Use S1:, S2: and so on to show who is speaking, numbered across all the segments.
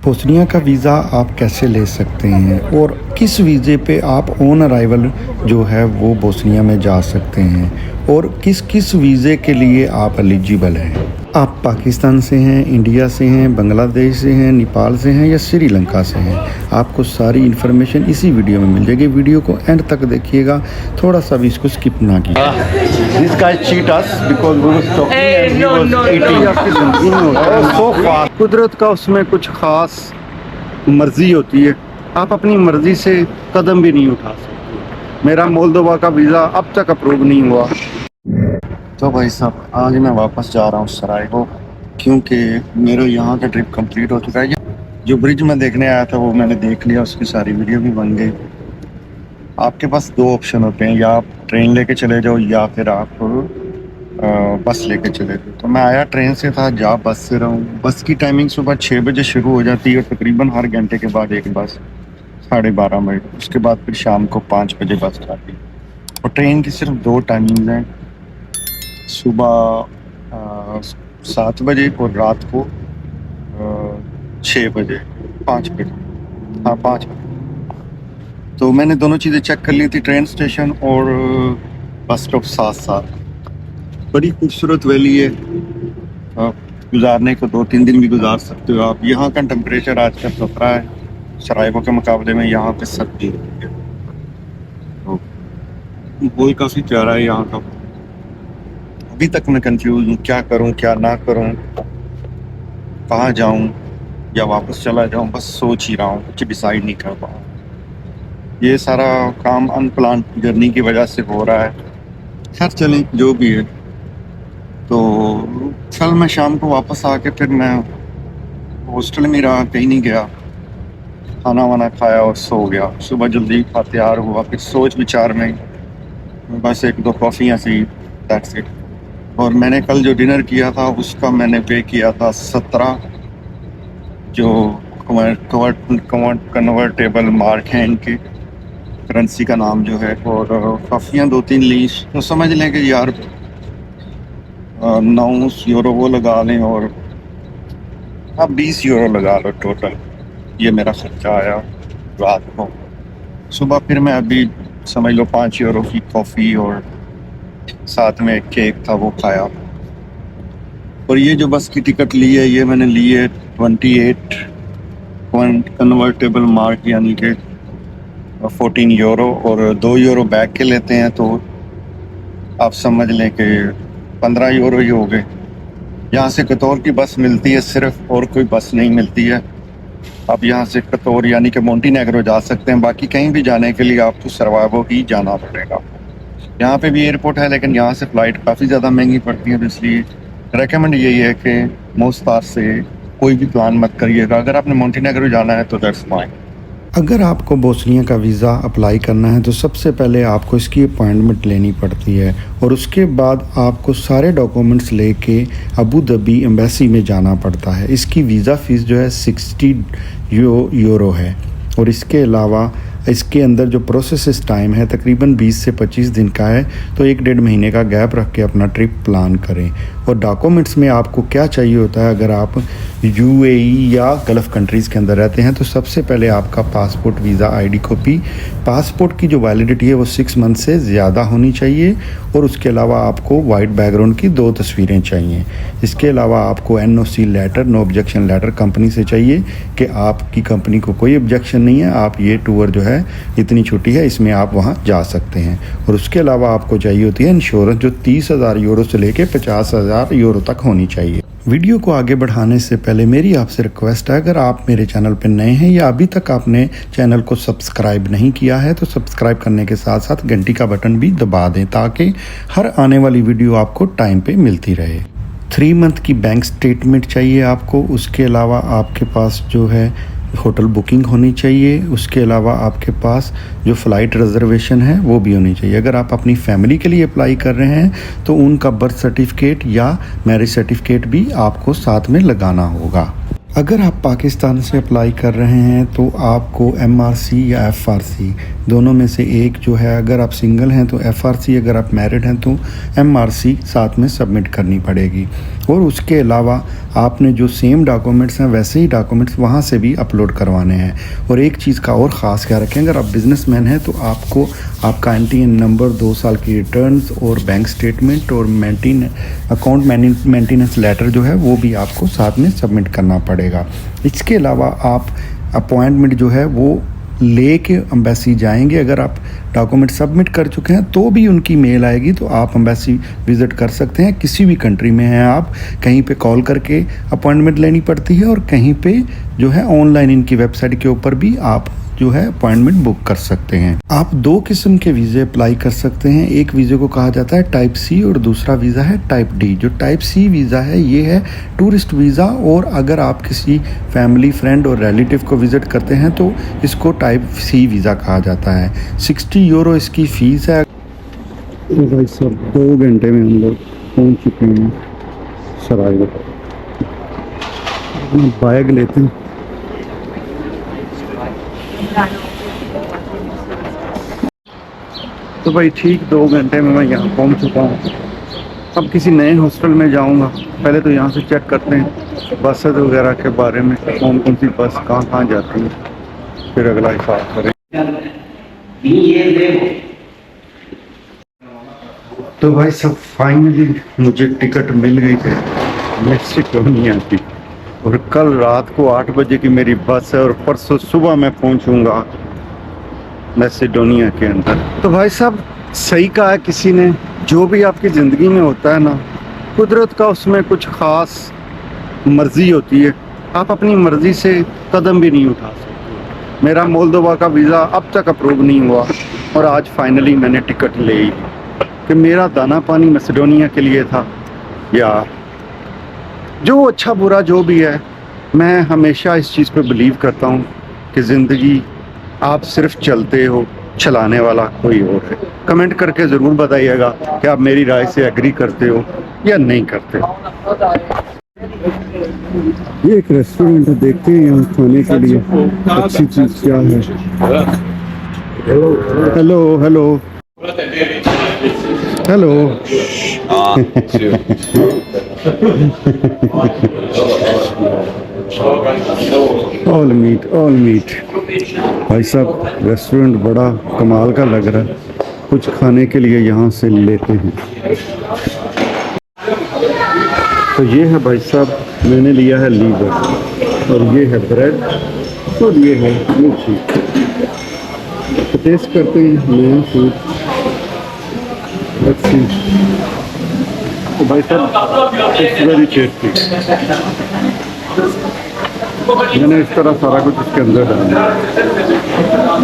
S1: Bosnia का visa आप कैसे ले सकते हैं और किस वीज़े पे आप ऑन अराइवल जो है वो बोस्निया में जा सकते हैं और किस किस वीज़े के लिए आप एलिजिबल हैं। आप पाकिस्तान से हैं, इंडिया से हैं, बांग्लादेश से हैं, नेपाल से हैं या श्रीलंका से हैं, आपको सारी इन्फॉर्मेशन इसी वीडियो में मिल जाएगी। वीडियो को एंड तक देखिएगा, थोड़ा सा भी इसको स्किप ना कीजिए। This guy cheat us because we was talking and he was eating so fast। कुदरत का उसमें कुछ खास मर्जी होती है, आप अपनी मर्जी से कदम भी नहीं उठा सकते। मेरा मोल्दोवा का वीज़ा अब तक अप्रूव नहीं हुआ। तो भाई साहब आज मैं वापस जा रहा हूँ सरायको, क्योंकि मेरा यहाँ का ट्रिप कंप्लीट हो चुका है। जो ब्रिज में देखने आया था वो मैंने देख लिया, उसकी सारी वीडियो भी बन गई। आपके पास दो ऑप्शन होते हैं, या आप ट्रेन लेके चले जाओ या फिर आप बस लेके चले जाओ। तो मैं आया ट्रेन से था, जा बस से रहा हूँ। बस की टाइमिंग सुबह 6 बजे शुरू हो जाती है और तकरीबन हर घंटे के बाद एक बस 12:30 बजे, उसके बाद फिर शाम को 5 बजे बस आती है। और ट्रेन की सिर्फ दो टाइमिंग हैं, सुबह 7 बजे और रात को 6 बजे 5 बजे, हाँ 5 बजे। तो मैंने दोनों चीज़ें चेक कर ली थी, ट्रेन स्टेशन और बस स्टॉप साथ साथ। बड़ी खूबसूरत वैली है, गुजारने को 2-3 दिन भी गुजार सकते हो आप। यहाँ का टेम्परेचर आजकल 17 है, सरायको के मुकाबले में यहाँ पे सर्दी है। तो वो काफ़ी प्यारा है यहाँ का। अभी तक मैं कंफ्यूज हूँ, क्या करूँ क्या ना करूँ, कहाँ जाऊँ या वापस चला जाऊँ, बस सोच ही रहा हूँ, कुछ डिसाइड नहीं कर पाऊँ। ये सारा काम अनप्लान जर्नी की वजह से हो रहा है। खैर चलें, जो भी है। तो कल मैं शाम को वापस आके फिर मैं हॉस्टल में रहा, कहीं नहीं गया, खाना वाना खाया और सो गया। सुबह जल्दी तैयार हुआ, फिर सोच विचार में बस 1-2 कॉफ़ियाँ सी, दैट्स इट। और मैंने कल जो डिनर किया था उसका मैंने पे किया था 17, जो कन्वर्टेबल मार्क हैं इनके, करेंसी का नाम जो है। और कॉफ़ियाँ 2-3 ली, तो समझ लें कि यार 9 यूरो वो लगा लें और अब 20 यूरो लगा लो टोटल। ये मेरा खर्चा आया रात को। सुबह फिर मैं अभी समझ लो 5 यूरो की कॉफ़ी और साथ में एक केक था वो खाया। और ये जो बस की टिकट ली है, ये मैंने ली है 28 कन्वर्टेबल मार्क, यानी कि 14 यूरो, और 2 यूरो बैग के लेते हैं तो आप समझ लें कि 15 यूरो ही हो गए। यहाँ से कतौर की बस मिलती है सिर्फ, और कोई बस नहीं मिलती है। आप यहाँ से कतौर यानी कि मोंटीनेग्रो जा सकते हैं, बाकी कहीं भी जाने के लिए आपको सरवाइवो ही जाना पड़ेगा। यहाँ पे भी एयरपोर्ट है, लेकिन यहाँ से फ़्लाइट काफ़ी ज़्यादा महंगी पड़ती है, तो इसलिए रेकमेंड यही है कि मोस्तार से कोई भी प्लान मत करिएगा। अगर आपने मोंटीनेग्रो जाना है तो दैट्स फाइन। अगर आपको बोस्निया का वीज़ा अप्लाई करना है तो सबसे पहले आपको इसकी अपॉइंटमेंट लेनी पड़ती है और उसके बाद आपको सारे डॉक्यूमेंट्स लेके अबू धाबी एम्बेसी में जाना पड़ता है। इसकी वीज़ा फ़ीस जो है 60 यूरो है। और इसके अलावा इसके अंदर जो प्रोसेस टाइम है तकरीबन 20 से 25 दिन का है, तो 1-1.5 महीने का गैप रख के अपना ट्रिप प्लान करें। और डॉक्यूमेंट्स में आपको क्या चाहिए होता है, अगर आप यूएई या गल्फ़ कंट्रीज़ के अंदर रहते हैं तो सबसे पहले आपका passport, visa, ID copy. Passport की जो वैलिडिटी है वो 6 मंथ से ज़्यादा होनी चाहिए और उसके अलावा आपको वाइट बैकग्राउंड की 2 तस्वीरें चाहिए। इसके अलावा आपको NOC letter, no objection letter company से चाहिए कि आपकी कंपनी को कोई ऑब्जेक्शन नहीं है, आप ये टूर जो है इतनी छुट्टी है, इसमें आप वहाँ जा सकते हैं। और उसके अलावा आपको चाहिए होती है इंश्योरेंस, जो 30,000 यूरो से लेके 50,000 यूरो तक होनी चाहिए। वीडियो को आगे बढ़ाने से पहले मेरी आपसे रिक्वेस्ट है, अगर आप मेरे चैनल पर नए हैं या अभी तक आपने चैनल को सब्सक्राइब नहीं किया है तो सब्सक्राइब करने के साथ साथ घंटी का बटन भी दबा दें, ताकि हर आने वाली वीडियो आपको टाइम पे मिलती रहे। 3 मंथ की बैंक स्टेटमेंट चाहिए आपको। उसके अलावा आपके पास जो है होटल बुकिंग होनी चाहिए। उसके अलावा आपके पास जो फ़्लाइट रिज़र्वेशन है वो भी होनी चाहिए। अगर आप अपनी फैमिली के लिए अप्लाई कर रहे हैं तो उनका बर्थ सर्टिफिकेट या मैरिज सर्टिफिकेट भी आपको साथ में लगाना होगा। अगर आप पाकिस्तान से अप्लाई कर रहे हैं तो आपको एमआरसी या एफआरसी दोनों में से एक जो है, अगर आप सिंगल हैं तो एफआरसी, अगर आप मैरिड हैं तो एमआरसी साथ में सबमिट करनी पड़ेगी।
S2: और उसके अलावा आपने जो सेम डॉक्यूमेंट्स हैं वैसे ही डॉक्यूमेंट्स वहाँ से भी अपलोड करवाने हैं। और एक चीज़ का और ख़ास ख्याल रखें, अगर आप बिजनेसमैन हैं तो आपको आपका NTN नंबर, 2 साल की रिटर्न्स और बैंक स्टेटमेंट और अकाउंट मेंटेनेंस लेटर जो है वो भी आपको साथ में सबमिट करना पड़ेगा। इसके अलावा आप अपॉइंटमेंट जो है वो ले के अम्बेसी जाएंगे। अगर आप डॉक्यूमेंट सबमिट कर चुके हैं तो भी उनकी मेल आएगी, तो आप अम्बेसी विज़िट कर सकते हैं। किसी भी कंट्री में हैं आप, कहीं पे कॉल करके अपॉइंटमेंट लेनी पड़ती है और कहीं पे जो है ऑनलाइन इनकी वेबसाइट के ऊपर भी आप जो है अपॉइंटमेंट बुक कर सकते हैं। आप 2 किस्म के वीज़े अप्लाई कर सकते हैं। एक वीज़े को कहा जाता है टाइप C और दूसरा वीज़ा है टाइप D। जो टाइप C वीज़ा है ये है टूरिस्ट वीज़ा, और अगर आप किसी फैमिली, फ्रेंड और रिलेटिव को विज़िट करते हैं तो इसको टाइप C वीज़ा कहा जाता है। 60 यूरो इसकी फ़ीस है। तो भाई साहब 2 घंटे में हम लोग पहुँच चुके हैं सराय। बैग लेते हैं। तो भाई ठीक 2 घंटे में मैं यहाँ पहुँच चुका हूँ। अब किसी नए हॉस्टल में जाऊँगा। पहले तो यहाँ से चेक करते हैं बसेस वगैरह के बारे में, कौन कौन सी बस कहाँ कहाँ जाती है, फिर अगला हिसाब करें। तो भाई सब फाइनली मुझे टिकट मिल गई थी मैसेडोनिया की, और कल रात को 8 बजे की मेरी बस है और परसों सुबह मैं पहुँचूँगा मैसेडोनिया के अंदर। तो भाई साहब सही कहा है किसी ने, जो भी आपकी ज़िंदगी में होता है ना, कुदरत का उसमें कुछ ख़ास मर्ज़ी होती है। आप अपनी मर्ज़ी से कदम भी नहीं उठा सकते। मेरा मोल्दोवा का वीज़ा अब तक अप्रूव नहीं हुआ और आज फाइनली मैंने टिकट ले ली कि मेरा दाना पानी मैसेडोनिया के लिए था। या जो अच्छा बुरा जो भी है, मैं हमेशा इस चीज़ पे बिलीव करता हूँ कि ज़िंदगी आप सिर्फ चलते हो, चलाने वाला कोई और है। कमेंट करके ज़रूर बताइएगा कि आप मेरी राय से एग्री करते हो या नहीं करते। ये एक रेस्टोरेंट है, देखते हैं यहाँ खाने के लिए अच्छी चीज़ क्या है। Hello hello hello. All meet. भाई साहब रेस्टोरेंट बड़ा कमाल का लग रहा है, कुछ खाने के लिए यहाँ से लेते हैं। तो ये है भाई साहब, मैंने लिया है लीवर, और ये है ब्रेड, और ये है मिर्ची। तो टेस्ट करते हैं नया फूड। तो भाई साहब इट्स वेरी टेस्टी। मैंने इस तरह सारा कुछ इसके अंदर डाला,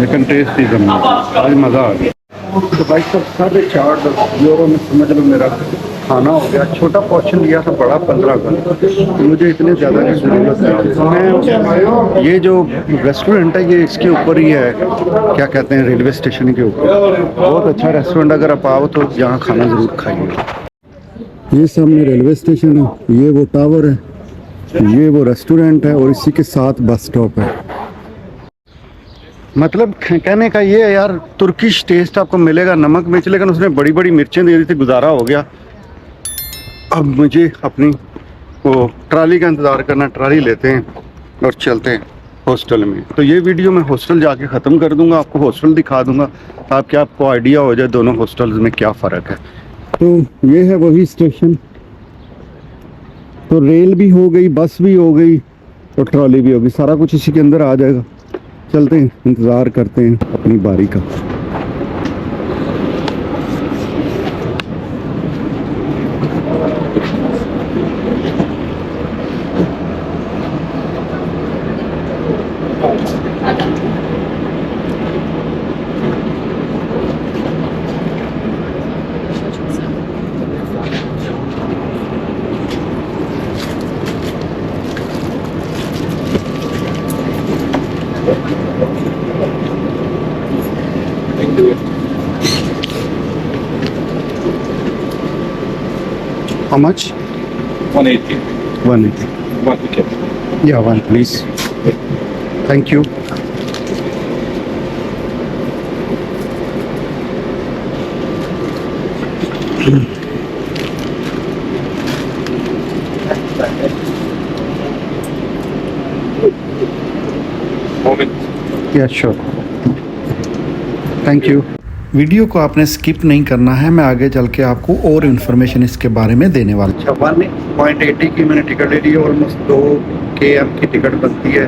S2: लेकिन टेस्ट ही जबरदस्त, आज मज़ा आ गया। तो भाई साहब 4.5 यूरो में समझ लो मेरा खाना हो गया। छोटा पोर्शन लिया था, बड़ा 15 का, तो मुझे इतने ज़्यादा की ज़रूरत नहीं। मैं ये जो रेस्टोरेंट है ये इसके ऊपर ही है, क्या कहते हैं, रेलवे स्टेशन के ऊपर। बहुत अच्छा रेस्टोरेंट, अगर आप आओ तो यहाँ खाना ज़रूर खाइए। ये सामने रेलवे स्टेशन है, ये वो टावर है, ये वो रेस्टोरेंट है, और इसी के साथ बस स्टॉप है। मतलब कहने का ये है यार, तुर्किश टेस्ट आपको मिलेगा नमक मिर्च, लेकिन उसने बड़ी बड़ी मिर्चें दे दी थी, गुजारा हो गया। अब मुझे अपनी वो ट्राली का इंतज़ार करना, ट्राली लेते हैं और चलते हैं हॉस्टल में। तो ये वीडियो मैं हॉस्टल जाके ख़त्म कर दूंगा, आपको हॉस्टल दिखा दूंगा ताकि आपको आइडिया हो जाए दोनों हॉस्टल्स में क्या फ़र्क है। तो ये है वही स्टेशन। तो रेल भी हो गई, बस भी हो गई और ट्रॉली भी हो गई, सारा कुछ इसी के अंदर आ जाएगा। चलते हैं, इंतज़ार करते हैं अपनी बारी का। How much?
S3: 180.
S2: 180.
S3: One ticket.
S2: Yeah, one please. Thank you.
S3: moment.
S2: या श्योर, थैंक यू। वीडियो को आपने स्किप नहीं करना है, मैं आगे चल के आपको और इन्फॉर्मेशन इसके बारे में देने वाला हूँ। 1.80 की मैंने टिकट ले ली है, ऑलमोस्ट 2 km की टिकट बनती है।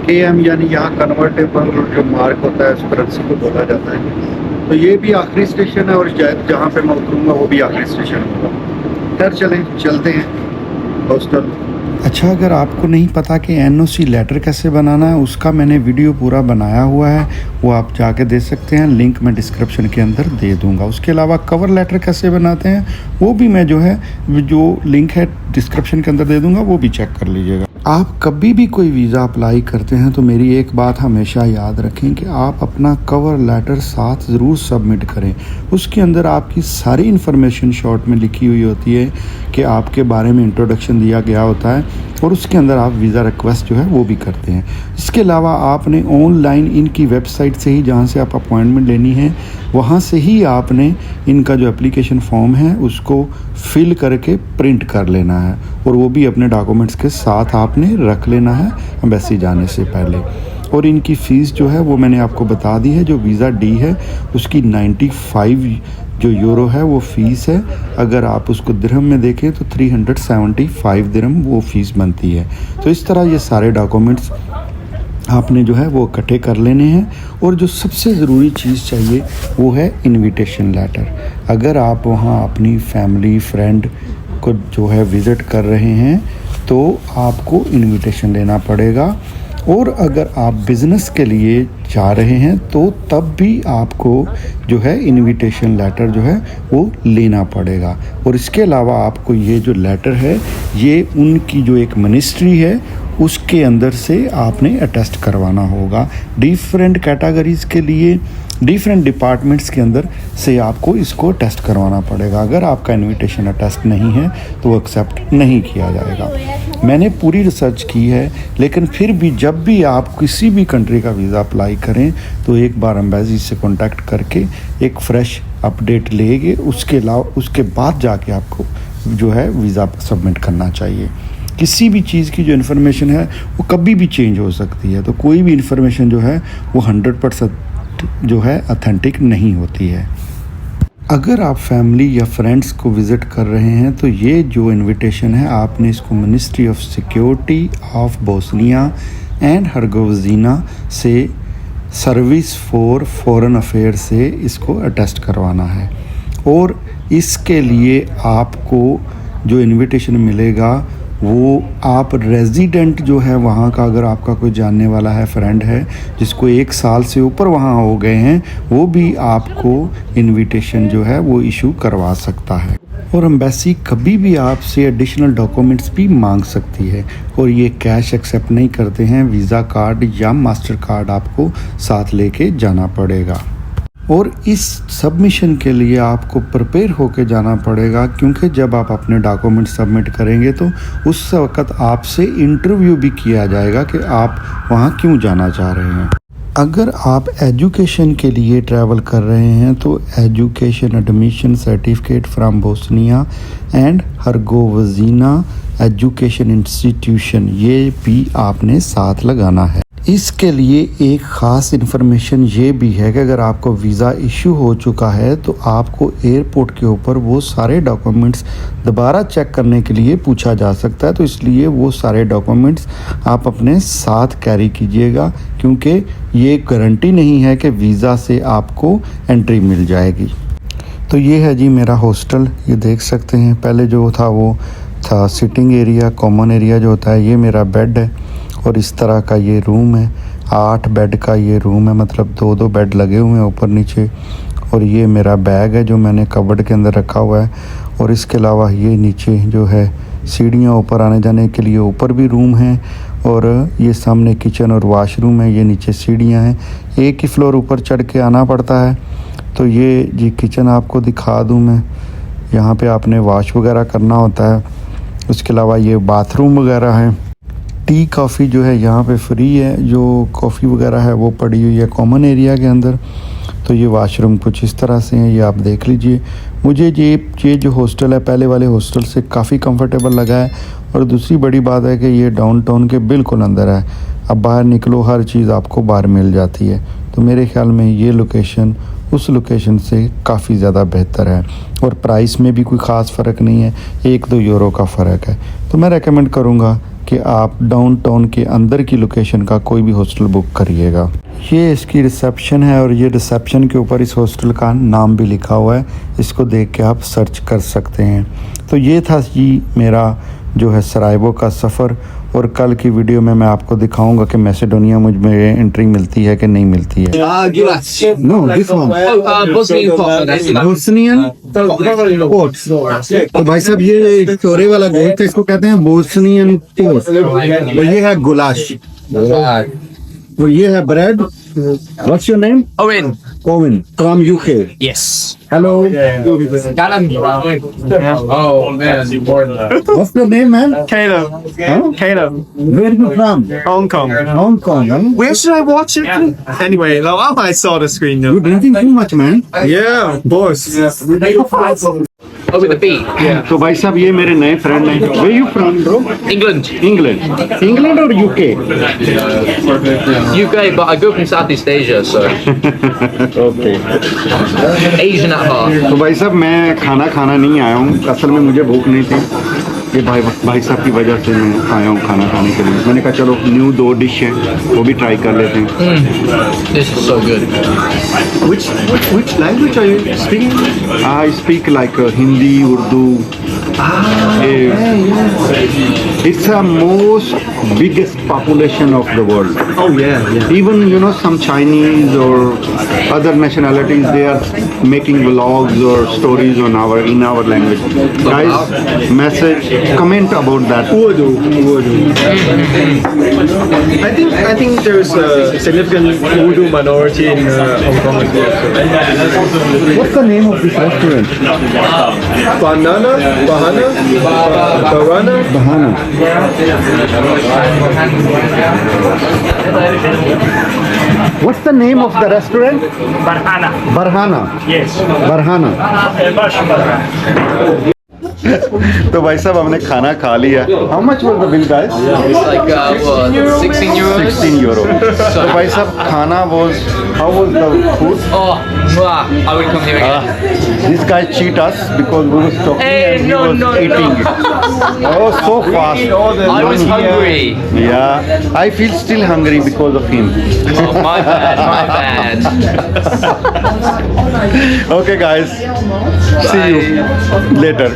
S2: km यानी यहाँ कन्वर्टेबल जो मार्क होता है उस करेंसी को बोला जाता है। तो ये भी आखिरी स्टेशन है और शायद जहाँ पे मैं उतरूँगा वो भी आखिरी स्टेशन होगा। खैर चलते हैं हॉस्टल। अच्छा, अगर आपको नहीं पता कि एनओसी लेटर कैसे बनाना है, उसका मैंने वीडियो पूरा बनाया हुआ है, वो आप जाके दे सकते हैं, लिंक मैं डिस्क्रिप्शन के अंदर दे दूंगा। उसके अलावा कवर लेटर कैसे बनाते हैं वो भी मैं जो लिंक है डिस्क्रिप्शन के अंदर दे दूंगा, वो भी चेक कर लीजिएगा। आप कभी भी कोई वीज़ा अप्लाई करते हैं तो मेरी एक बात हमेशा याद रखें कि आप अपना कवर लेटर साथ ज़रूर सबमिट करें। उसके अंदर आपकी सारी इन्फॉर्मेशन शॉर्ट में लिखी हुई होती है कि आपके बारे में इंट्रोडक्शन दिया गया होता है और उसके अंदर आप वीज़ा रिक्वेस्ट जो है वो भी करते हैं। इसके अलावा आपने ऑनलाइन इनकी वेबसाइट से ही, जहाँ से आप अपॉइंटमेंट लेनी है वहाँ से ही आपने इनका जो एप्लीकेशन फॉर्म है उसको फिल करके प्रिंट कर लेना है और वो भी अपने डॉक्यूमेंट्स के साथ आपने रख लेना है एम्बेसी जाने से पहले। और इनकी फ़ीस जो है वो मैंने आपको बता दी है। जो वीज़ा डी है उसकी 95 जो यूरो है वो फ़ीस है। अगर आप उसको दिरहम में देखें तो 375 दिरहम वो फ़ीस बनती है। तो इस तरह ये सारे डॉक्यूमेंट्स आपने जो है वो इकट्ठे कर लेने हैं। और जो सबसे ज़रूरी चीज़ चाहिए वो है इनविटेशन लेटर। अगर आप वहाँ अपनी फैमिली फ्रेंड को जो है विज़िट कर रहे हैं तो आपको इनविटेशन लेना पड़ेगा। और अगर आप बिज़नेस के लिए जा रहे हैं तो तब भी आपको जो है इनविटेशन लेटर जो है वो लेना पड़ेगा। और इसके अलावा आपको ये जो लेटर है ये उनकी जो एक मिनिस्ट्री है उसके अंदर से आपने अटेस्ट करवाना होगा। डिफरेंट कैटेगरीज़ के लिए डिफरेंट डिपार्टमेंट्स के अंदर से आपको इसको टेस्ट करवाना पड़ेगा। अगर आपका इनविटेशन अटेस्ट नहीं है तो वो एक्सेप्ट नहीं किया जाएगा। मैंने पूरी रिसर्च की है, लेकिन फिर भी जब भी आप किसी भी कंट्री का वीज़ा अप्लाई करें तो एक बार एम्बेसी से कांटेक्ट करके एक फ़्रेश अपडेट लेंगे। उसके बाद जाके आपको जो है वीज़ा सबमिट करना चाहिए। किसी भी चीज़ की जो इन्फॉर्मेशन है वो कभी भी चेंज हो सकती है, तो कोई भी इन्फॉर्मेशन जो है वो 100% जो है ऑथेंटिक नहीं होती है। अगर आप फैमिली या फ्रेंड्स को विज़िट कर रहे हैं तो ये जो इनविटेशन है आपने इसको ministry of security of Bosnia and Herzegovina से सर्विस फॉर फॉरेन अफेयर से इसको अटेस्ट करवाना है। और इसके लिए आपको जो इनविटेशन मिलेगा वो आप रेजिडेंट जो है वहाँ का, अगर आपका कोई जानने वाला है, फ्रेंड है जिसको 1 साल से ऊपर वहाँ हो गए हैं, वो भी आपको इनविटेशन जो है वो इशू करवा सकता है। और एम्बेसी कभी भी आपसे एडिशनल डॉक्यूमेंट्स भी मांग सकती है और ये कैश एक्सेप्ट नहीं करते हैं। वीज़ा कार्ड या मास्टर कार्ड आपको साथ लेके जाना पड़ेगा। और इस सबमिशन के लिए आपको प्रिपेयर होके जाना पड़ेगा, क्योंकि जब आप अपने डॉक्यूमेंट सबमिट करेंगे तो उस वक्त आपसे इंटरव्यू भी किया जाएगा कि आप वहाँ क्यों जाना चाह रहे हैं। अगर आप एजुकेशन के लिए ट्रैवल कर रहे हैं तो education admission certificate from Bosnia and Herzegovina education institution ये भी आपने साथ लगाना है। इसके लिए एक ख़ास इन्फॉर्मेशन ये भी है कि अगर आपको वीज़ा इशू हो चुका है तो आपको एयरपोर्ट के ऊपर वो सारे डॉक्यूमेंट्स दोबारा चेक करने के लिए पूछा जा सकता है। तो इसलिए वो सारे डॉक्यूमेंट्स आप अपने साथ कैरी कीजिएगा, क्योंकि ये गारंटी नहीं है कि वीज़ा से आपको एंट्री मिल जाएगी। तो ये है जी मेरा हॉस्टल, ये देख सकते हैं। पहले जो था वो था सिटिंग एरिया, कॉमन एरिया जो होता है। ये मेरा बेड है और इस तरह का ये रूम है। 8 बेड का ये रूम है, मतलब 2-2 बेड लगे हुए हैं ऊपर नीचे। और ये मेरा बैग है जो मैंने कबर्ड के अंदर रखा हुआ है। और इसके अलावा ये नीचे जो है सीढ़ियाँ ऊपर आने जाने के लिए ऊपर भी रूम है। और ये सामने किचन और वाशरूम है, ये नीचे सीढ़ियाँ हैं। एक ही फ्लोर ऊपर चढ़ के आना पड़ता है। तो ये जी किचन आपको दिखा दूँ मैं, यहाँ पे आपने वॉश वगैरह करना होता है। उसके अलावा ये बाथरूम वगैरह है। टी कॉफ़ी जो है यहाँ पे फ्री है, जो कॉफ़ी वगैरह है वो पड़ी हुई है कॉमन एरिया के अंदर। तो ये वाशरूम कुछ इस तरह से हैं, ये आप देख लीजिए। मुझे ये जो हॉस्टल है पहले वाले हॉस्टल से काफ़ी कंफर्टेबल लगा है। और दूसरी बड़ी बात है कि ये डाउनटाउन के बिल्कुल अंदर है। अब बाहर निकलो, हर चीज़ आपको बाहर मिल जाती है। तो मेरे ख्याल में ये लोकेशन उस लोकेशन से काफ़ी ज़्यादा बेहतर है और प्राइस में भी कोई ख़ास फ़र्क नहीं है, 1-2 यूरो का फ़र्क है। तो मैं रेकमेंड करूँगा कि आप डाउनटाउन के अंदर की लोकेशन का कोई भी हॉस्टल बुक करिएगा। ये इसकी रिसेप्शन है और ये रिसेप्शन के ऊपर इस हॉस्टल का नाम भी लिखा हुआ है, इसको देख के आप सर्च कर सकते हैं। तो ये था जी मेरा जो है सरायवो का सफ़र, और कल की वीडियो में मैं आपको दिखाऊंगा कि मैसेडोनिया मुझ में एंट्री मिलती है कि नहीं मिलती है। No this one Bosnian ports. तो भाई साहब ये चोरे वाला गोश्त है, इसको कहते हैं बोस्नियन पोर्ट्स। तो ये है गुलाश, तो ये है bread. What's your name?
S4: Owen.
S2: Owen from UK.
S4: Yes.
S2: Hello.
S4: Callum. Oh man,
S2: What's your name, man?
S5: Caleb.
S2: Huh?
S5: Caleb.
S2: Where are you from?
S5: Hong Kong.
S2: Hong Kong. Huh?
S5: Where should I watch it? Anyway, like, I saw the screen
S2: You're
S5: though.
S2: drinking too much, man.
S5: Yeah, boss.
S4: Over the beat.
S2: तो भाई साहब ये मेरे नए friend हैं। Where you from, bro?
S4: England.
S2: England. England or UK?
S4: UK, but I grew up in Southeast Asia, so
S2: Okay.
S4: Asian at heart.
S2: तो भाई साहब मैं खाना खाना नहीं आया हूँ, असल में मुझे भूख नहीं थी। ये भाई साहब की वजह से मैं आया हूँ खाना खाने के लिए। मैंने कहा चलो न्यू 2 डिश हैं वो भी ट्राई कर लेते हैं।
S4: This is so good.
S5: Which language are you speaking?
S2: I speak like Hindi, Urdu. It's a most biggest population of the world.
S5: Oh yeah.
S2: Even some Chinese or other nationalities, they are making vlogs or stories in our language. Guys, message, comment about that.
S5: Urdu. I think there's a significant Urdu minority in Hong Kong as well.
S2: What's the name of this restaurant?
S5: Bahana.
S2: Bahana. What's the name of the restaurant?
S6: Barhana.
S2: Barhana.
S6: Yes.
S2: Barhana. तो भाई साहब हमने खाना खा लिया। How much was the bill, guys?
S4: It's like what, 16 euros.
S2: 16 euro. तो भाई साहब खाना how was the food?
S4: Oh, mwah, I would come here again.
S2: This guy cheat us because we was talking
S4: Hey,
S2: and he
S4: no,
S2: was
S4: no,
S2: eating.
S4: no.
S2: Oh, so fast.
S4: I was hungry.
S2: Yeah, I feel still hungry because of him.
S4: Oh, my bad.
S2: Okay, guys. See you later.